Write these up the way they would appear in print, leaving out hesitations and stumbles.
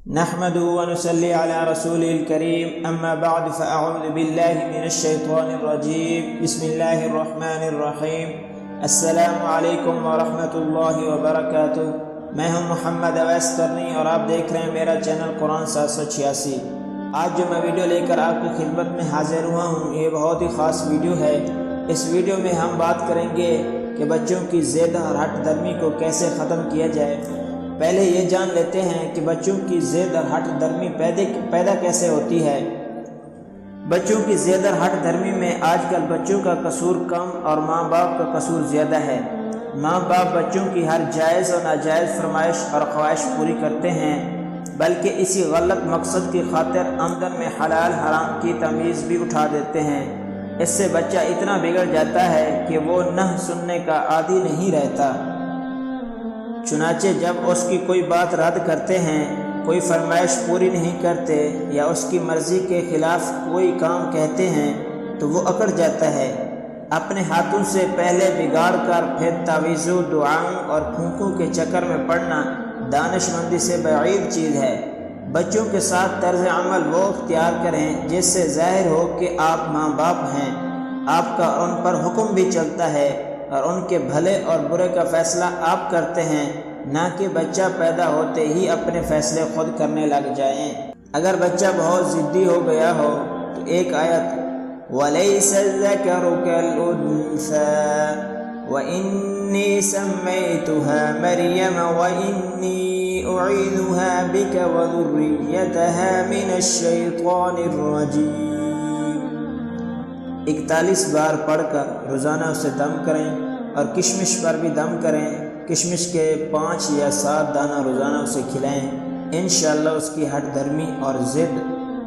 نحمده ونصلي على رسوله الكريم اما بعد فاعوذ بالله من الشيطان الرجيم بسم الله الرحمن الرحیم السلام علیکم ورحمۃ اللہ وبرکاتہ۔ میں ہوں محمد اویس کرنی اور آپ دیکھ رہے ہیں میرا چینل قرآن 786۔ آج جو میں ویڈیو لے کر آپ کی خدمت میں حاضر ہوا ہوں یہ بہت ہی خاص ویڈیو ہے۔ اس ویڈیو میں ہم بات کریں گے کہ بچوں کی زد اور ہٹ درمی کو کیسے ختم کیا جائے۔ پہلے یہ جان لیتے ہیں کہ بچوں کی زد اور ہٹ درمی پیدا کیسے ہوتی ہے۔ بچوں کی زد اور ہٹ درمی میں آج کل بچوں کا قصور کم اور ماں باپ کا قصور زیادہ ہے۔ ماں باپ بچوں کی ہر جائز اور ناجائز فرمائش اور خواہش پوری کرتے ہیں، بلکہ اسی غلط مقصد کی خاطر آمدن میں حلال حرام کی تمیز بھی اٹھا دیتے ہیں۔ اس سے بچہ اتنا بگڑ جاتا ہے کہ وہ نہ سننے کا عادی نہیں رہتا۔ چنانچہ جب اس کی کوئی بات رد کرتے ہیں، کوئی فرمائش پوری نہیں کرتے یا اس کی مرضی کے خلاف کوئی کام کہتے ہیں تو وہ اکڑ جاتا ہے۔ اپنے ہاتھوں سے پہلے بگاڑ کر پھر تعویذوں، دعاؤں اور پھونکوں کے چکر میں پڑنا دانش مندی سے بعید چیز ہے۔ بچوں کے ساتھ طرز عمل وہ اختیار کریں جس سے ظاہر ہو کہ آپ ماں باپ ہیں، آپ کا ان پر حکم بھی چلتا ہے اور ان کے بھلے اور برے کا فیصلہ آپ کرتے ہیں، نہ کہ بچہ پیدا ہوتے ہی اپنے فیصلے خود کرنے لگ جائیں۔ اگر بچہ بہت ضدی ہو گیا ہو تو ایک آیت وَلَيْسَ الذَّكَرُ كَالْأُنثَىٰ وَإِنِّي سَمَّيْتُهَا مَرْيَمَ وَإِنِّي أُعِيذُهَا بِكَ وَذُرِّيَّتَهَا مِنَ الشَّيْطَانِ الرَّجِيمِ 41 بار پڑھ کر روزانہ اسے دم کریں اور کشمش پر بھی دم کریں۔ کشمش کے 5 یا 7 دانہ روزانہ اسے کھلائیں۔ انشاءاللہ اس کی ہٹ درمی اور ضد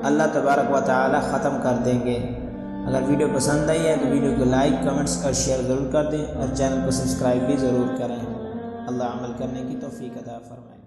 اللہ تبارک و تعالی ختم کر دیں گے۔ اگر ویڈیو پسند آئی ہے تو ویڈیو کو لائک، کمنٹس اور شیئر ضرور کر دیں اور چینل کو سبسکرائب بھی ضرور کریں۔ اللہ عمل کرنے کی توفیق عطا فرمائے۔